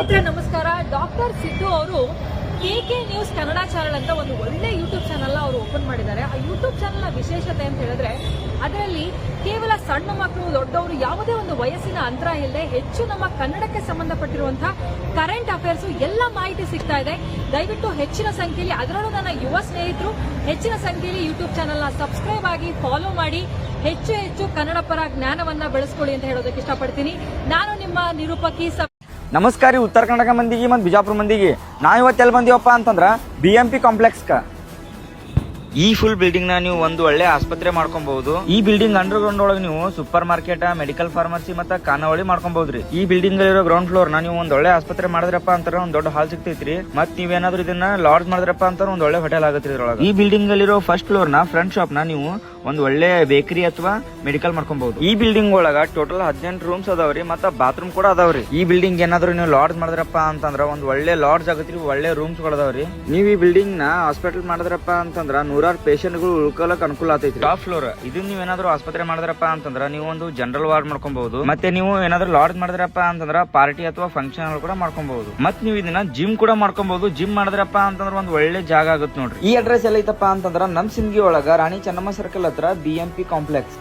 ನಮಸ್ಕಾರ. ಡಾಕ್ಟರ್ ಸಿದ್ದು ಅವರು KK news Kannada channel ಅಂತ ಒಂದು ಒಳ್ಳೆ ಯೂಟ್ಯೂಬ್ ಚಾನೆಲ್ ಅವರು ಓಪನ್ ಮಾಡಿದ್ದಾರೆ. ಆ ಯೂಟ್ಯೂಬ್ ಚಾನೆಲ್ ನ ವಿಶೇಷತೆ ಅಂತ ಹೇಳಿದ್ರೆ ಅದರಲ್ಲಿ ಕೇವಲ ಸಣ್ಣ ಮಕ್ಕಳು ದೊಡ್ಡವರು ಯಾವುದೇ ಒಂದು ವಯಸ್ಸಿನ ಅಂತರ ಇಲ್ಲದೆ ಹೆಚ್ಚು ನಮ್ಮ ಕನ್ನಡಕ್ಕೆ ಸಂಬಂಧಪಟ್ಟಿರುವಂತಹ ಕರೆಂಟ್ ಅಫೇರ್ಸ್ ಎಲ್ಲ ಮಾಹಿತಿ ಸಿಗ್ತಾ ಇದೆ. ದಯವಿಟ್ಟು ಹೆಚ್ಚಿನ ಸಂಖ್ಯೆಯಲ್ಲಿ, ಅದರಲ್ಲೂ ನನ್ನ ಯುವ ಸ್ನೇಹಿತರು ಹೆಚ್ಚಿನ ಸಂಖ್ಯೆಯಲ್ಲಿ ಯೂಟ್ಯೂಬ್ ಚಾನೆಲ್ ನ ಸಬ್ಸ್ಕ್ರೈಬ್ ಆಗಿ ಫಾಲೋ ಮಾಡಿ ಹೆಚ್ಚು ಕನ್ನಡ ಪರ ಜ್ಞಾನವನ್ನ ಬೆಳೆಸ್ಕೊಳ್ಳಿ ಅಂತ ಹೇಳೋದಕ್ಕೆ ಇಷ್ಟಪಡ್ತೀನಿ. ನಾನು ನಿಮ್ಮ ನಿರೂಪಕಿ. ನಮಸ್ಕಾರ ರೀ ಉತ್ತರ ಕರ್ನಾಟಕ ಮಂದಿಗೆ ಮತ್ತು ಬಿಜಾಪುರ ಮಂದಿಗೆ. ನಾವು ಇವತ್ತು ಎಲ್ಲಿ ಬಂದೀವಪ್ಪ ಅಂತಂದ್ರೆ BMP ಕಾಂಪ್ಲೆಕ್ಸ್ಗೆ. ಈ ಫುಲ್ ಬಿಲ್ಡಿಂಗ್ ನ ನೀವು ಒಂದು ಒಳ್ಳೆ ಆಸ್ಪತ್ರೆ ಮಾಡ್ಕೊಬಹುದು. ಈ ಬಿಲ್ಡಿಂಗ್ ಅಂಡರ್ ಗ್ರೌಂಡ್ ಒಳಗೆ ನೀವು ಸೂಪರ್ ಮಾರ್ಕೆಟ್, ಮೆಡಿಕಲ್ ಫಾರ್ಮಸಿ ಮತ್ತೆ ಖಾನಾವಳಿ ಮಾಡ್ಕೊಬಹುದ್ರಿ. ಈ ಬಿಲ್ಡಿಂಗ್ ಇರೋ ಗ್ರೌಂಡ್ ಫ್ಲೋರ್ ನ ನೀವು ಒಂದ್ ಒಳ್ಳೆ ಆಸ್ಪತ್ರೆ ಮಾಡಿದ್ರಪ್ಪ ಅಂತಾರ ಒಂದ್ ದೊಡ್ಡ ಹಾಲ್ ಸಿಗ್ತೈತ್ರಿ. ಮತ್ ನೀವೇನಾದ್ರೂ ಇದನ್ನ ಲಾಡ್ಜ್ ಮಾಡಿದ್ರಪ್ಪ ಅಂತ ಒಂದ್ ಒಳ್ಳೆ ಹೋಟೆಲ್ ಆಗತ್ರಿ ಇದ್ರೊಳಗೆ. ಈ ಬಿಲ್ಡಿಂಗ್ ಅಲ್ಲಿರೋ ಫಸ್ಟ್ ಫ್ಲೋರ್ ನ ಫ್ರಂಟ್ ಶಾಪ್ ನ ನೀವು ಒಂದ್ ಒಳ್ಳೆ ಬೇಕರಿ ಅಥವಾ ಮೆಡಿಕಲ್ ಮಾಡ್ಕೊಬಹುದು. ಈ ಬಿಲ್ಡಿಂಗ್ ಒಳಗ ಟೋಟಲ್ 18 ರೂಮ್ಸ್ ಅದಾವ್ರಿ, ಮತ್ತೆ ಬಾತ್ರೂಮ್ ಕೂಡ ಅದಾವ್ರಿ. ಈ ಬಿಲ್ಡಿಂಗ್ ಏನಾದ್ರು ನೀವು ಲಾಡ್ಜ್ ಮಾಡಿದ್ರಪ್ಪ ಅಂತಂದ್ರ ಒಂದ್ ಒಳ್ಳೆ ಲಾಡ್ಜ್ ಆಗತ್ರಿ, ಒಳ್ಳೆ ರೂಮ್ಸ್ ಗಳು ಅದಾವ್ರಿ. ನೀವು ಈ ಬಿಲ್ಡಿಂಗ್ ನ ಹಾಸ್ಪಿಟಲ್ ಮಾಡಿದ್ರಪ್ಪ ಅಂತಂದ್ರ 100 ಪೇಷಂಟ್ ಗಳು ಉಳ್ಕೊಳಕ್ ಅನುಕೂಲ ಆಗ್ತೈತಿ. ಟಾಪ್ ಫ್ಲೋರ್ ಇದನ್ನ ನೀವ್ ಏನಾದ್ರು ಆಸ್ಪತ್ರೆ ಮಾಡಿದ್ರಪ್ಪ ಅಂತಂದ್ರ ನೀವು ಒಂದು ಜನರಲ್ ವಾರ್ಡ್ ಮಾಡ್ಕೊಬಹುದು. ಮತ್ತೆ ನೀವು ಏನಾದ್ರು ಲಾಡ್ಜ್ ಮಾಡಿದ್ರಪ್ಪ ಅಂತಂದ್ರ ಪಾರ್ಟಿ ಅಥವಾ ಫಂಕ್ಷನ್ ಕೂಡ ಮಾಡ್ಕೊಬಹುದು. ಮತ್ ನೀವು ಇದನ್ನ ಜಿಮ್ ಕೂಡ ಮಾಡ್ಕೊಬಹುದು. ಜಿಮ್ ಮಾಡಿದ್ರಪ್ಪ ಅಂತಂದ್ರ ಒಂದ್ ಒಳ್ಳೆ ಜಾಗ ಆಗುತ್ತೆ ನೋಡ್ರಿ. ಈ ಅಡ್ರೆಸ್ ಎಲ್ಲ ಐತಪ್ಪ ಅಂತಂದ್ರ ನಮ್ ಸಿಂದಗಿ ಒಳಗ ರಾಣಿ ಚೆನ್ನಮ್ಮ ಸರ್ಕಲ್ ಹತ್ರ BMP ಕಾಂಪ್ಲೆಕ್ಸ್.